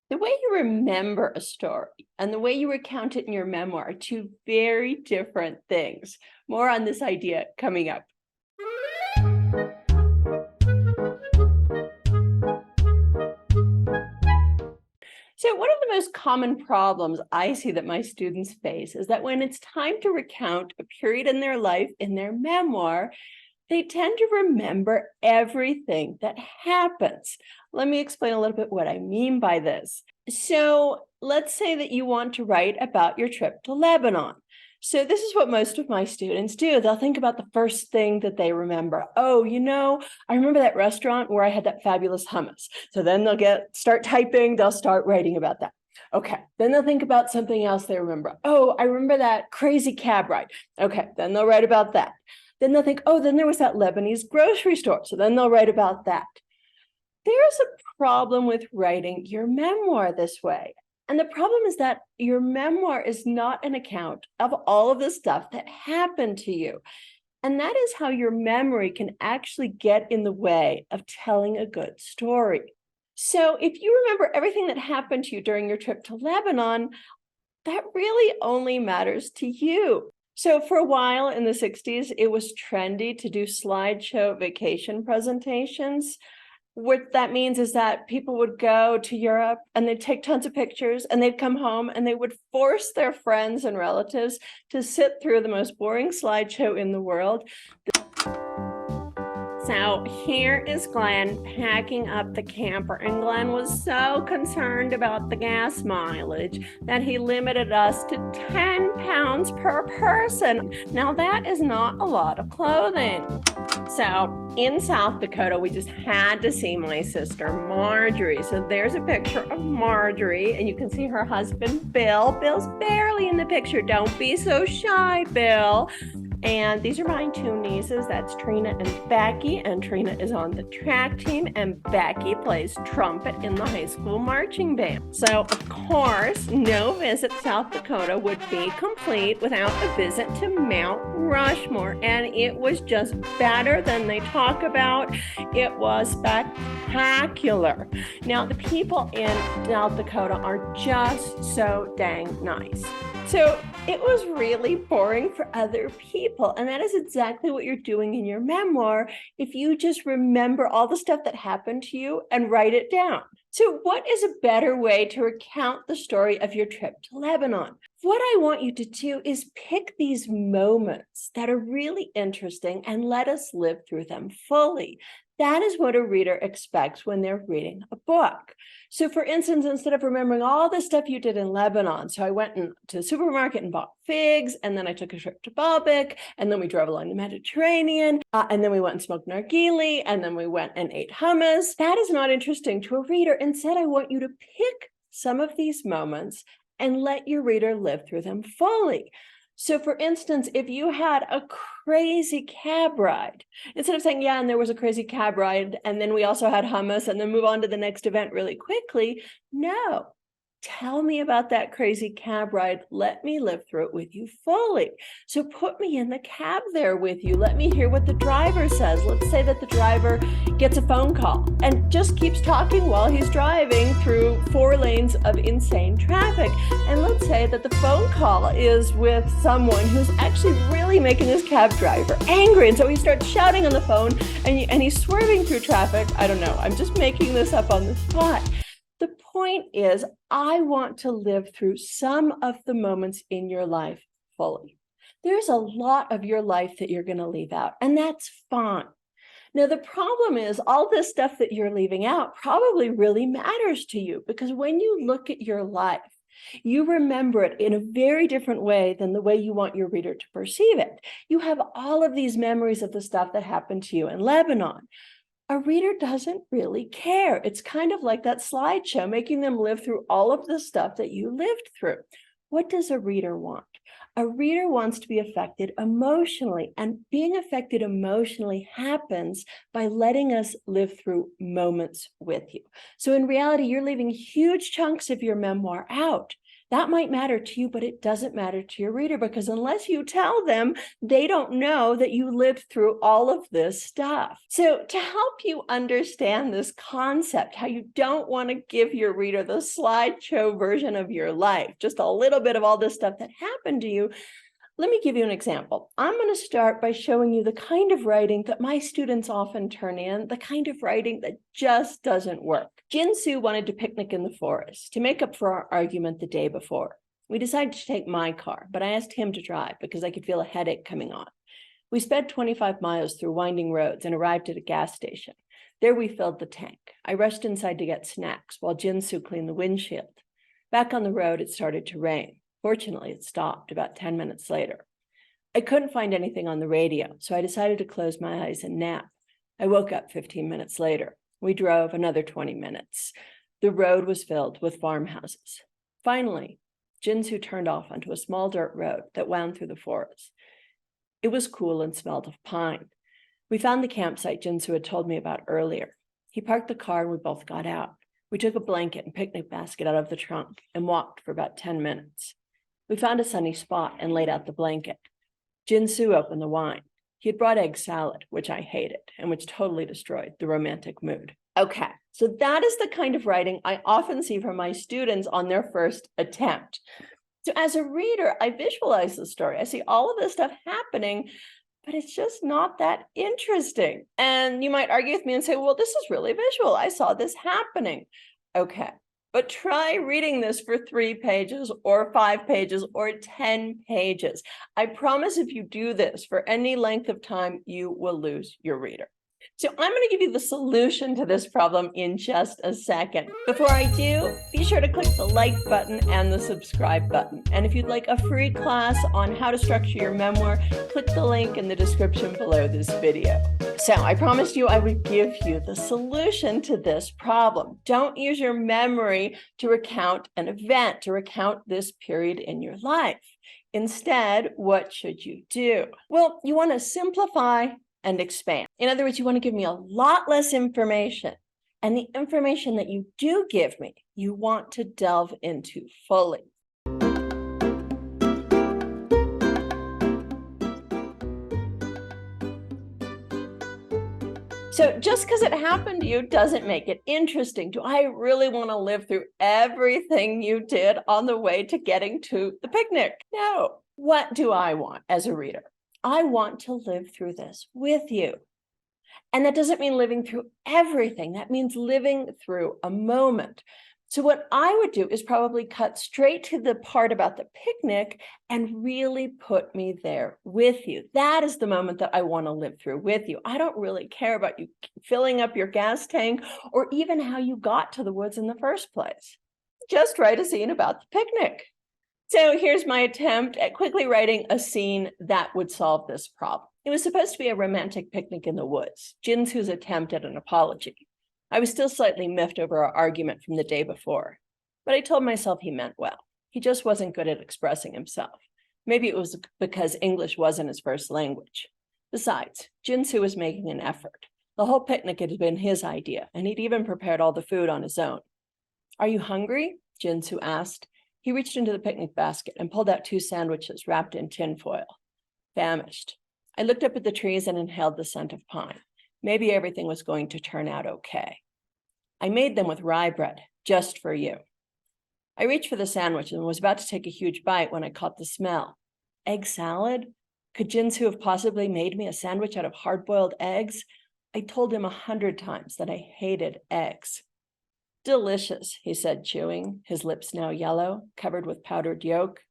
The way you remember a story and the way you recount it in your memoir are two very different things. More on this idea coming up. So one of the most common problems I see that my students face is that when it's time to recount a period in their life in their memoir, they tend to remember everything that happens. Let me explain a little bit what I mean by this. So let's say that you want to write about your trip to Lebanon. So this is what most of my students do. They'll think about the first thing that they remember. Oh, I remember that restaurant where I had that fabulous hummus. So then start typing, they'll start writing about that. Okay, then they'll think about something else they remember. Oh, I remember that crazy cab ride. Okay, then they'll write about that. Then they'll think, oh, then there was that Lebanese grocery store. So then they'll write about that. There's a problem with writing your memoir this way. And the problem is that your memoir is not an account of all of the stuff that happened to you. And that is how your memory can actually get in the way of telling a good story. So if you remember everything that happened to you during your trip to Lebanon, that really only matters to you. So for a while in the 60s, it was trendy to do slideshow vacation presentations. What that means is that people would go to Europe and they'd take tons of pictures and they'd come home and they would force their friends and relatives to sit through the most boring slideshow in the world. So here is Glenn packing up the camper, and Glenn was so concerned about the gas mileage that he limited us to 10 pounds per person. Now that is not a lot of clothing. So in South Dakota, we just had to see my sister Marjorie. So there's a picture of Marjorie, and you can see her husband Bill. Bill's barely in the picture. Don't be so shy, Bill. And these are my two nieces. That's Trina and Becky. And Trina is on the track team, and Becky plays trumpet in the high school marching band. So, of course, no visit to South Dakota would be complete without a visit to Mount Rushmore. And it was just better than they talk about. It was spectacular. Now, the people in South Dakota are just so dang nice. So it was really boring for other people. And that is exactly what you're doing in your memoir if you just remember all the stuff that happened to you and write it down. So what is a better way to recount the story of your trip to Lebanon? What I want you to do is pick these moments that are really interesting and let us live through them fully. That is what a reader expects when they're reading a book. So for instance, instead of remembering all the stuff you did in Lebanon, so I went to the supermarket and bought figs, and then I took a trip to Baalbek, and then we drove along the Mediterranean, and then we went and smoked nargile, and then we went and ate hummus. That is not interesting to a reader. Instead, I want you to pick some of these moments and let your reader live through them fully. So for instance, if you had a crazy cab ride, instead of saying, yeah, and there was a crazy cab ride, and then we also had hummus, and then move on to the next event really quickly, no. Tell me about that crazy cab ride. Let me live through it with you fully. So put me in the cab there with you. Let me hear what the driver says. Let's say that the driver gets a phone call and just keeps talking while he's driving through 4 lanes of insane traffic. And let's say that the phone call is with someone who's actually really making this cab driver angry. And so he starts shouting on the phone and he's swerving through traffic. I don't know. I'm just making this up on the spot. The point is, I want to live through some of the moments in your life fully. There's a lot of your life that you're going to leave out, and that's fine. Now, the problem is all this stuff that you're leaving out probably really matters to you, because when you look at your life, you remember it in a very different way than the way you want your reader to perceive it. You have all of these memories of the stuff that happened to you in Lebanon. A reader doesn't really care. It's kind of like that slideshow, making them live through all of the stuff that you lived through. What does a reader want? A reader wants to be affected emotionally, and being affected emotionally happens by letting us live through moments with you. So in reality, you're leaving huge chunks of your memoir out That might matter to you, but it doesn't matter to your reader, because unless you tell them, they don't know that you lived through all of this stuff. So to help you understand this concept, how you don't want to give your reader the slideshow version of your life, just a little bit of all this stuff that happened to you, let me give you an example. I'm going to start by showing you the kind of writing that my students often turn in, the kind of writing that just doesn't work. Jinsu wanted to picnic in the forest to make up for our argument the day before. We decided to take my car, but I asked him to drive because I could feel a headache coming on. We sped 25 miles through winding roads and arrived at a gas station. There we filled the tank. I rushed inside to get snacks while Jinsu cleaned the windshield. Back on the road, it started to rain. Fortunately, it stopped about 10 minutes later. I couldn't find anything on the radio, so I decided to close my eyes and nap. I woke up 15 minutes later. We drove another 20 minutes. The road was filled with farmhouses. Finally, Jinsu turned off onto a small dirt road that wound through the forest. It was cool and smelled of pine. We found the campsite Jinsu had told me about earlier. He parked the car and we both got out. We took a blanket and picnic basket out of the trunk and walked for about 10 minutes. We found a sunny spot and laid out the blanket. Jinsu opened the wine. He had brought egg salad, which I hated and which totally destroyed the romantic mood. Okay, so that is the kind of writing I often see from my students on their first attempt. So as a reader, I visualize the story. I see all of this stuff happening, but it's just not that interesting. And you might argue with me and say, well, this is really visual. I saw this happening. Okay. But try reading this for 3 pages or 5 pages or 10 pages. I promise if you do this for any length of time, you will lose your reader. So I'm going to give you the solution to this problem in just a second. Before I do, be sure to click the like button and the subscribe button. And if you'd like a free class on how to structure your memoir, click the link in the description below this video. So I promised you I would give you the solution to this problem. Don't use your memory to recount an event, to recount this period in your life. Instead, what should you do? Well, you want to simplify and expand. In other words, you want to give me a lot less information. And the information that you do give me, you want to delve into fully. So just because it happened to you doesn't make it interesting. Do I really want to live through everything you did on the way to getting to the picnic? No. What do I want as a reader? I want to live through this with you. And that doesn't mean living through everything. That means living through a moment. So what I would do is probably cut straight to the part about the picnic and really put me there with you. That is the moment that I want to live through with you. I don't really care about you filling up your gas tank or even how you got to the woods in the first place. Just write a scene about the picnic. So here's my attempt at quickly writing a scene that would solve this problem. It was supposed to be a romantic picnic in the woods, Jinsu's attempt at an apology. I was still slightly miffed over our argument from the day before, but I told myself he meant well. He just wasn't good at expressing himself. Maybe it was because English wasn't his first language. Besides, Jinsu was making an effort. The whole picnic had been his idea, and he'd even prepared all the food on his own. "Are you hungry?" Jinsu asked. He reached into the picnic basket and pulled out 2 sandwiches wrapped in tinfoil. Famished. I looked up at the trees and inhaled the scent of pine. Maybe everything was going to turn out okay. "I made them with rye bread, just for you." I reached for the sandwich and was about to take a huge bite when I caught the smell. Egg salad? Could Jinsu have possibly made me a sandwich out of hard-boiled eggs? I told him 100 times that I hated eggs. "Delicious," he said, chewing, his lips now yellow, covered with powdered yolk.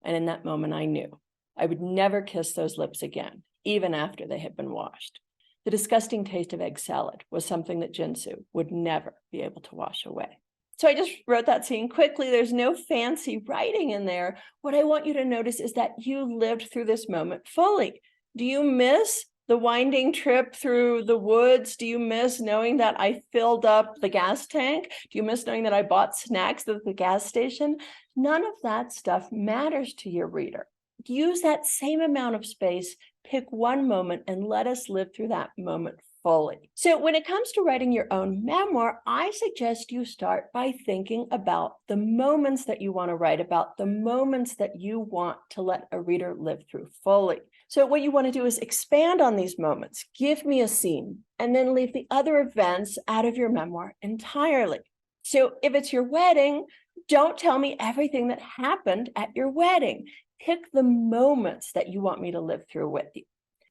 And in that moment, I knew I would never kiss those lips again, even after they had been washed. The disgusting taste of egg salad was something that Jinsu would never be able to wash away. So I just wrote that scene quickly. There's no fancy writing in there. What I want you to notice is that you lived through this moment fully. Do you miss the winding trip through the woods? Do you miss knowing that I filled up the gas tank? Do you miss knowing that I bought snacks at the gas station? None of that stuff matters to your reader. Use that same amount of space, pick one moment, and let us live through that moment fully. So when it comes to writing your own memoir, I suggest you start by thinking about the moments that you want to write about, the moments that you want to let a reader live through fully. So what you want to do is expand on these moments, give me a scene, and then leave the other events out of your memoir entirely. So if it's your wedding, don't tell me everything that happened at your wedding. Pick the moments that you want me to live through with you.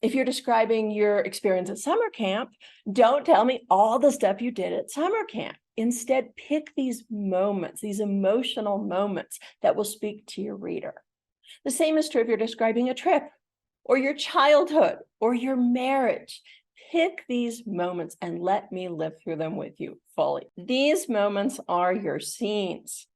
If you're describing your experience at summer camp, don't tell me all the stuff you did at summer camp. Instead, pick these moments, these emotional moments that will speak to your reader. The same is true if you're describing a trip or your childhood or your marriage. Pick these moments and let me live through them with you fully. These moments are your scenes.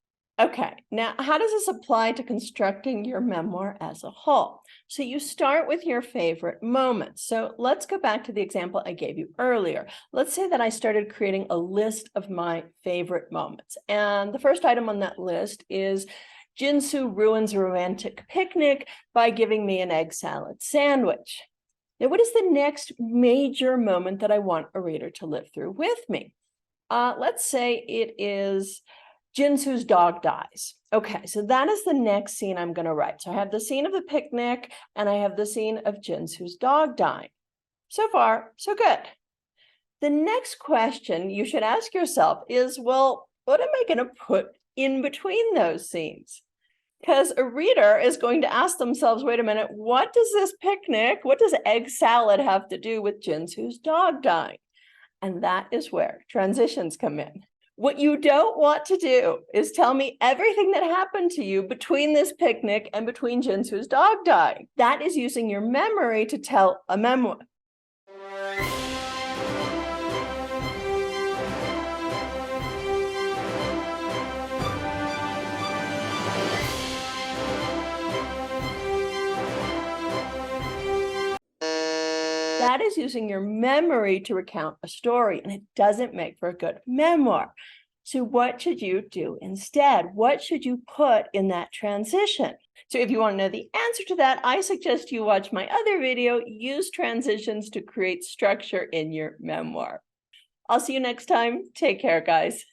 Okay, now how does this apply to constructing your memoir as a whole? So you start with your favorite moments. So let's go back to the example I gave you earlier. Let's say that I started creating a list of my favorite moments. And the first item on that list is Jinsu ruins a romantic picnic by giving me an egg salad sandwich. Now, what is the next major moment that I want a reader to live through with me? Let's say it is Jinsu's dog dies. Okay, so that is the next scene I'm going to write. So I have the scene of the picnic and I have the scene of Jinsu's dog dying. So far, so good. The next question you should ask yourself is, well, what am I going to put in between those scenes? Because a reader is going to ask themselves, wait a minute, what does this picnic, what does egg salad have to do with Jinsu's dog dying? And that is where transitions come in. What you don't want to do is tell me everything that happened to you between this picnic and between Jinsu's dog dying. That is using your memory to tell a memoir. That is using your memory to recount a story, and it doesn't make for a good memoir. So what should you do instead? What should you put in that transition? So if you want to know the answer to that, I suggest you watch my other video, Use Transitions to Create Structure in Your Memoir. I'll see you next time. Take care, guys.